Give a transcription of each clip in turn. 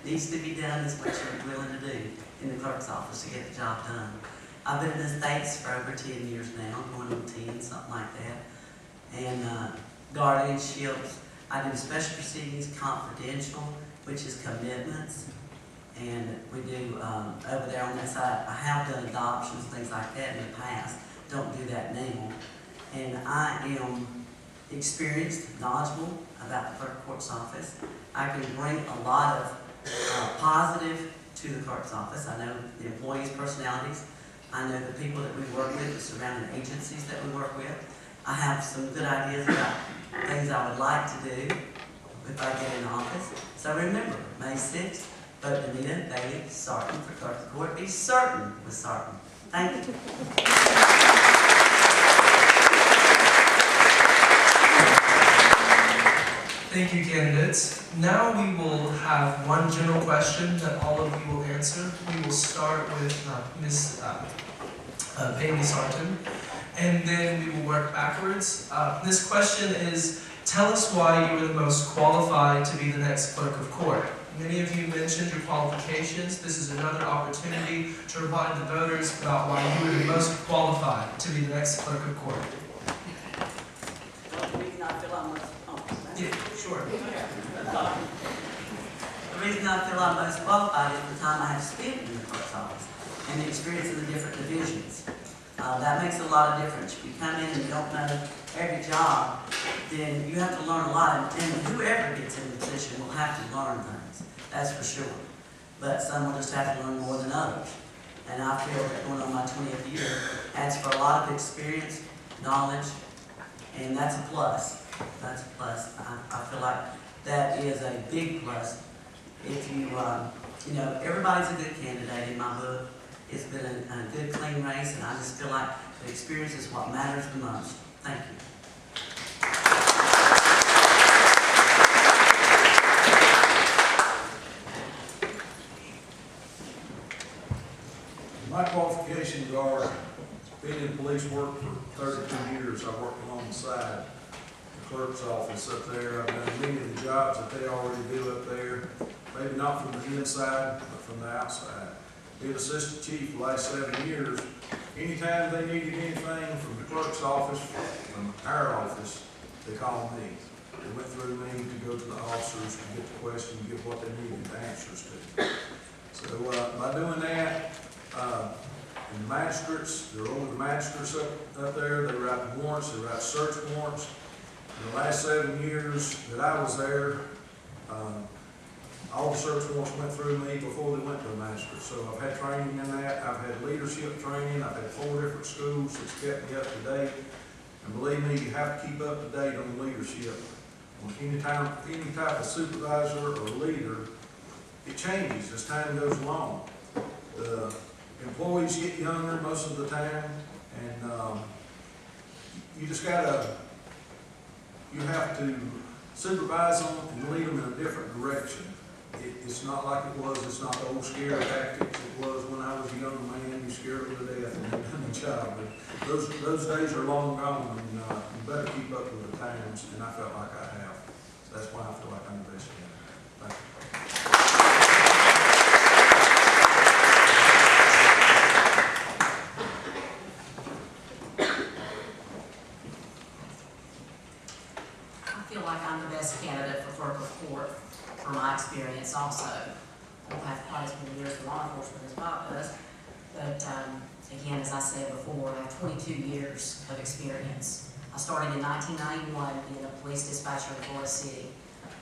needs to be done is what you're willing to do in the clerk's office to get the job done. I've been in the States for over 10 years now, going on 10, something like that. And guardianships, I do special proceedings, confidential, which is commitments. And we do, over there on that side, I have done adoptions, things like that in the past. Don't do that now. And I am experienced, knowledgeable about the clerk of court's office. I can bring a lot of positive to the clerk's office. I know the employees' personalities. I know the people that we work with, the surrounding agencies that we work with. I have some good ideas about things I would like to do if I get in office. So remember, May 6th, vote Danita Bailey Sarton for clerk of court. Be certain with Sarton. Thank you. Thank you, candidates. Now we will have one general question that all of you will answer. We will start with Ms. Bailey Sarton, and then we will work backwards. This question is, tell us why you are the most qualified to be the next clerk of court. Many of you mentioned your qualifications. This is another opportunity to reply to the voters about why you are the most qualified to be the next clerk of court. The reason I feel I'm most Sure. The reason I feel I'm most qualified is the time I have spent in the clerk's office and the experience in the different divisions. That makes a lot of difference. If you come in and you don't know every job, then you have to learn a lot, and whoever gets in the position will have to learn things, that's for sure. But some will just have to learn more than others. And I feel that going on my 20th year adds for a lot of experience, knowledge, and that's a plus. That's a plus. I feel like that is a big plus. If you, everybody's a good candidate in my book. It's been a good, clean race, and I just feel like the experience is what matters the most. Thank you. My qualifications are being in police work for 32 years. I worked alongside the clerk's office up there. I've done many of the jobs that they already do up there, maybe not from the inside, but from the outside. Being assistant chief the last 7 years, anytime they needed anything from the clerk's office, from our office, they called me. They went through me to go to the officers to get the question, get what they needed answers to. So by doing that, and the magistrates, they're over the magistrates up there, they write warrants, they write search warrants. In the last 7 years that I was there, all the search warrants went through me before they went to the magistrate. So I've had training in that, I've had leadership training, I've had 4 different schools that's kept me up to date. And believe me, you have to keep up to date on leadership. On any type of supervisor or leader, it changes as time goes along. The employees get younger most of the time, and you just you have to supervise them and lead them in a different direction. It's not like it was, it's not the old scare tactics it was when I was a young man. You scared them to death and you done the job. But those days are long gone, and you better keep up with the times, and I felt like I have. So that's why I feel like I'm the best candidate. Thank you. Like I'm the best candidate for clerk of court from my experience also. I don't have quite as many years in law enforcement as Bob does, but again, as I said before, I have 22 years of experience. I started in 1991 being a police dispatcher in Florida City.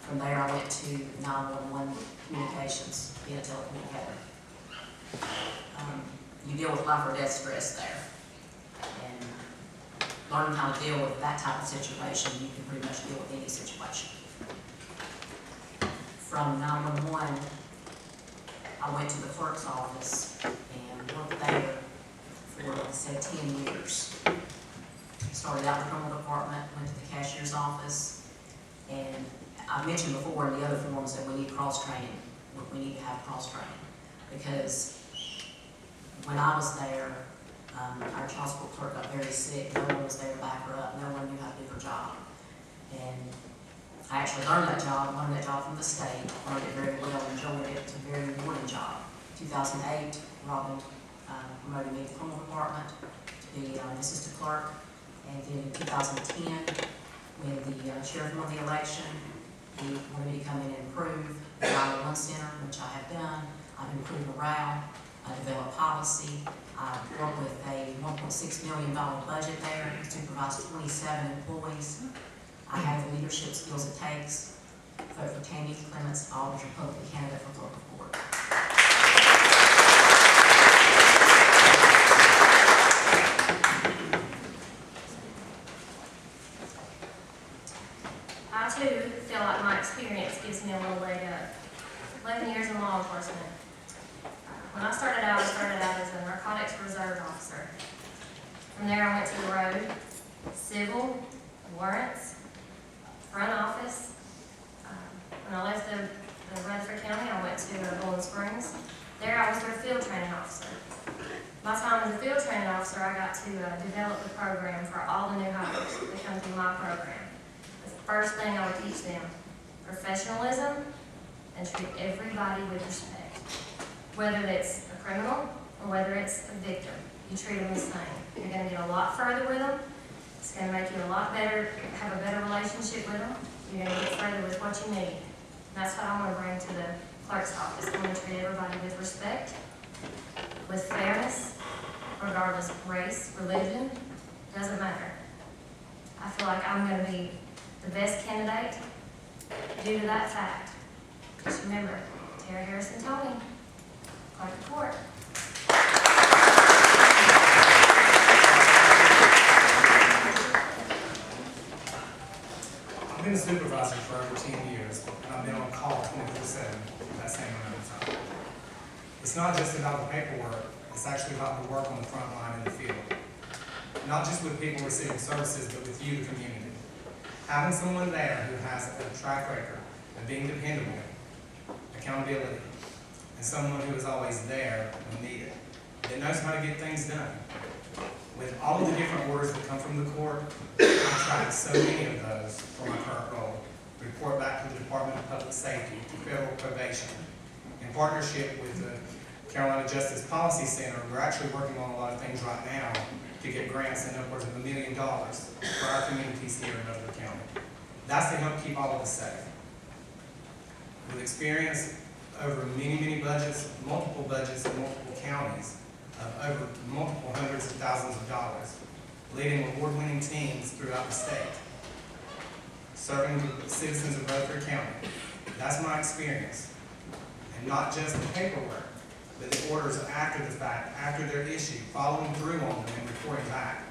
From there I went to 911 communications, being a telecommunicator. You deal with life or death stress there. And learning how to deal with that type of situation, you can pretty much deal with any situation. From 911, I went to the clerk's office and worked there for, like I said, 10 years. Started out in the criminal department, went to the cashier's office, and I mentioned before in the other forums that we need cross-training. We need to have cross-training because when I was there, our child support clerk got very sick. No one was there to back her up. No one knew how to do her job. And I actually learned that job from the state. Learned it very well, enjoyed it to 2008, Robin promoted me to the criminal department to be an assistant clerk. And then in 2010, when the sheriff won the election, he wanted me to come in and improve the 911 center, which I have done. I've improved morale, I developed policy, I worked with a $1.6 million budget there, supervised 27 employees. I have the leadership skills it takes. Vote for Tammy Clements, Aldridge, Republican candidate for clerk of court. I too feel like my experience gives me a little leg up. 11 years in law enforcement. When I started out as a narcotics reserve officer. From there I went to the road, civil, warrants, front office. When I left the Rutherford County, I went to Bowling Springs. There I was their field training officer. My time as a field training officer, I got to develop the program for all the new hires that come through my program. The first thing I would teach them, professionalism, and treat everybody with respect. Whether it's a criminal or whether it's a victim, you treat them the same. You're going to get a lot further with them. It's going to make you a lot better, have a better relationship with them. You're going to get further with what you need. And that's what I want to bring to the clerk's office. I want to treat everybody with respect, with fairness, regardless of race, religion, doesn't matter. I feel like I'm going to be the best candidate due to that fact. Just remember, Terry Harrison told me, clerk of court. I've been a supervisor for over 10 years, and I've been on call 24/7 that same amount of time. It's not just about the paperwork, it's actually about the work on the front line in the field. Not just with people receiving services, but with you, the community. Having someone there who has a track record of being dependable, accountability, and someone who is always there when needed, that knows how to get things done. With all of the different orders that come from the court, I track so many of those for my current role. Report back to the Department of Public Safety, to federal probation. In partnership with the Carolina Justice Policy Center, we're actually working on a lot of things right now to get grants in upwards of $1 million for our communities here in Rutherford County. That's to help keep all of us safe. With experience over many, many budgets, multiple budgets in multiple counties, of over multiple hundreds of thousands of dollars, leading award-winning teams throughout the state, serving the citizens of Rutherford County. That's my experience. And not just the paperwork, but the orders after the fact, after they're issued, following through on them and reporting back.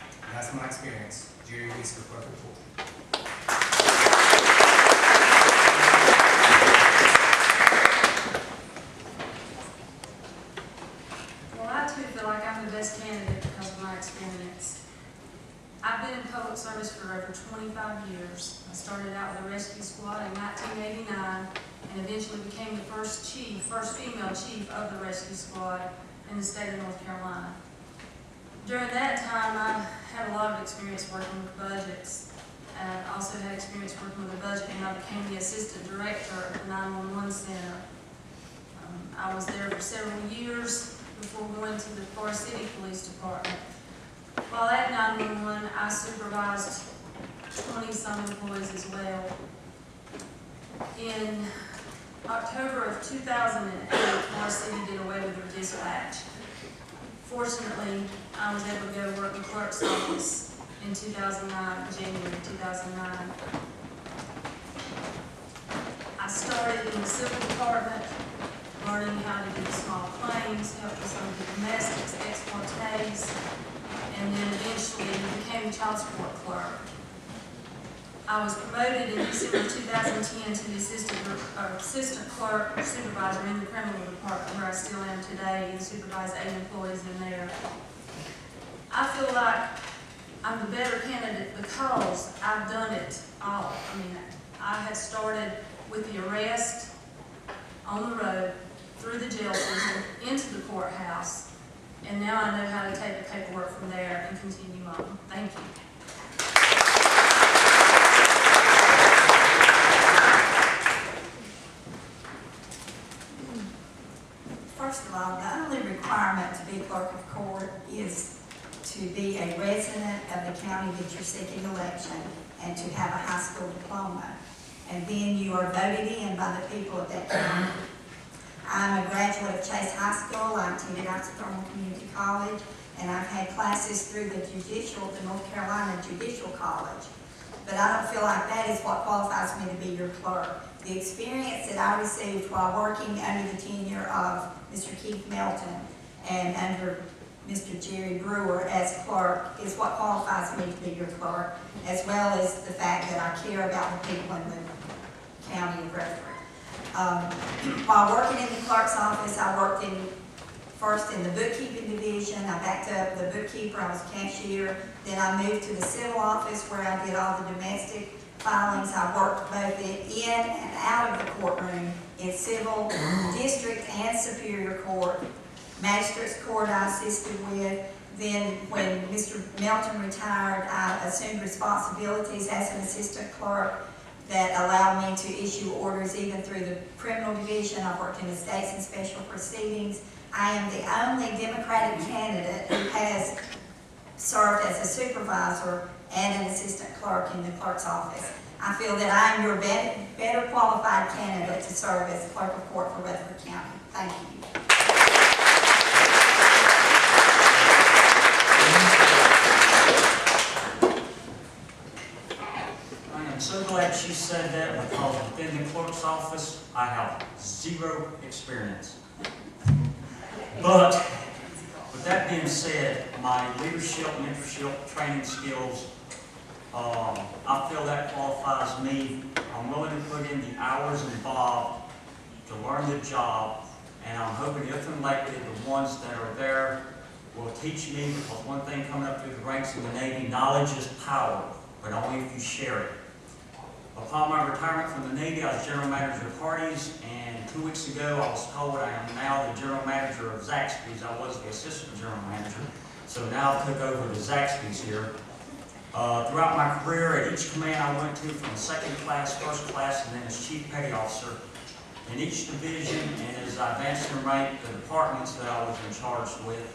And that's my experience. Jerry Weiser, clerk of court. I'm the best candidate because of my experience. I've been in public service for over 25 years. I started out with a rescue squad in 1989 and eventually became the first female chief of the rescue squad in the state of North Carolina. During that time, I had a lot of experience working with budgets. I also had experience working with a budget, and I became the assistant director of the 911 center. I was there for several years before going to the Forest City Police Department. While at 911, I supervised 20-some employees as well. In October of 2008, Forest City did away with their dispatch. Fortunately, I was able to go work in the clerk's office in 2009, January 2009. I started in the civil department, learning how to do small claims, helped with some of the domestics, ex partes, and then eventually became the child support clerk. I was promoted in December 2010 to the assistant clerk supervisor in the criminal department, where I still am today and supervise 8 employees in there. I feel like I'm the better candidate because I've done it all. I mean, I had started with the arrest on the road, through the jail system, into the courthouse, and now I know how to take the paperwork from there and continue on. Thank you. First of all, the only requirement to be clerk of court is to be a resident of the county that you're seeking election and to have a high school diploma. And then you are voted in by the people of that county. I'm a graduate of Chase High School. I attended Isothermal Community College, and I've had classes through the North Carolina Judicial College. But I don't feel like that is what qualifies me to be your clerk. The experience that I received while working under the tenure of Mr. Keith Melton and under Mr. Jerry Brewer as clerk is what qualifies me to be your clerk, as well as the fact that I care about the people in the county of Rutherford. While working in the clerk's office, I worked first in the bookkeeping division. I backed up the bookkeeper, I was cashier. Then I moved to the civil office where I did all the domestic filings. I worked both in and out of the courtroom in civil, district, and superior court. Magistrates court I assisted with. Then when Mr. Melton retired, I assumed responsibilities as an assistant clerk that allowed me to issue orders even through the criminal division. I worked in estates and special proceedings. I am the only Democratic candidate who has served as a supervisor and an assistant clerk in the clerk's office. I feel that I am your better qualified candidate to serve as clerk of court for Rutherford County. Thank you. I'm so glad she said that because within the clerk's office, I have zero experience. But with that being said, my leadership, mentorship, training skills, I feel that qualifies me. I'm willing to put in the hours involved to learn the job, and I'm hoping if and likely the ones that are there will teach me, because one thing coming up through the ranks of the Navy, knowledge is power, but only if you share it. Upon my retirement from the Navy, I was general manager of Hardee's, and 2 weeks ago I was told I am now the general manager of Zaxby's. I was the assistant general manager, so now I took over the Zaxby's here. Throughout my career, at each command I went to, from second class, first class, and then as chief petty officer, in each division, and as I advanced in rank, the departments that I was in charge with,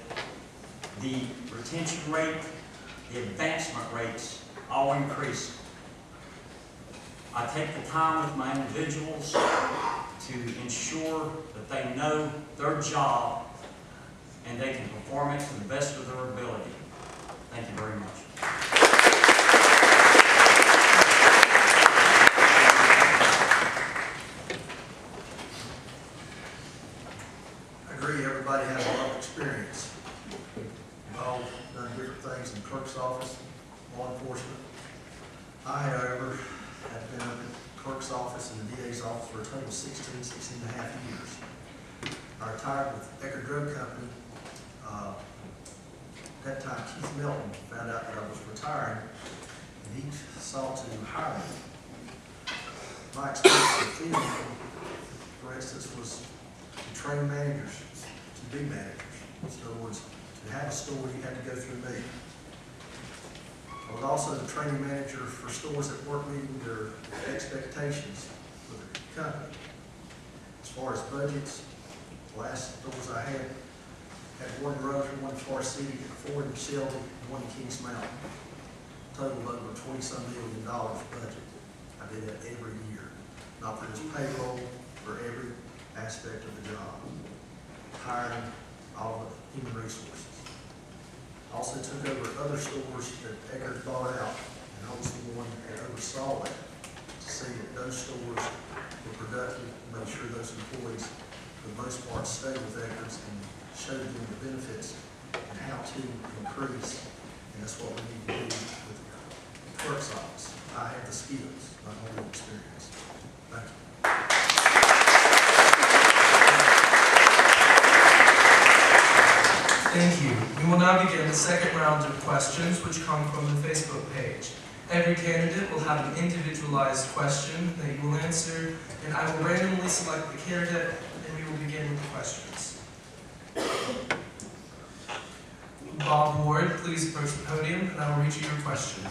the retention rate, the advancement rates all increased. I take the time with my individuals to ensure that they know their job and they can perform it to the best of their ability. Thank you very much. I agree, everybody has a lot of experience. We've all done different things in the clerk's office, law enforcement. I, however, have been up in the clerk's office and the DA's office for a total of 16 and a half years. I retired with Eckerd Drug Company. At that time, Keith Melton found out that I was retiring, and he sought to hire me. My experience with them, for instance, was to train managers to be managers. In other words, to have a store, you had to go through me. I was also the training manager for stores that weren't meeting their expectations for the company. As far as budgets, the last stores I had one in Rutherford, one in Forest City, 4 in Shelby, and 1 in Kings Mountain. Total over $20-some million budget. I did that every year. Not for just payroll, for every aspect of the job. Hiring, all the human resources. I also took over other stores that Eckerd bought out, and I was the one that oversaw that to see that those stores were productive, make sure those employees, for the most part, stayed with Eckerd's and showed them the benefits and how to increase. And that's what we need to do with the clerk's office. I have the skills, not only the experience. Thank you. Thank you. We will now begin the second round of questions, which come from the Facebook page. Every candidate will have an individualized question that you will answer, and I will randomly select the candidate, and we will begin with the questions. Bob Ward, please approach the podium, and I will read you your question.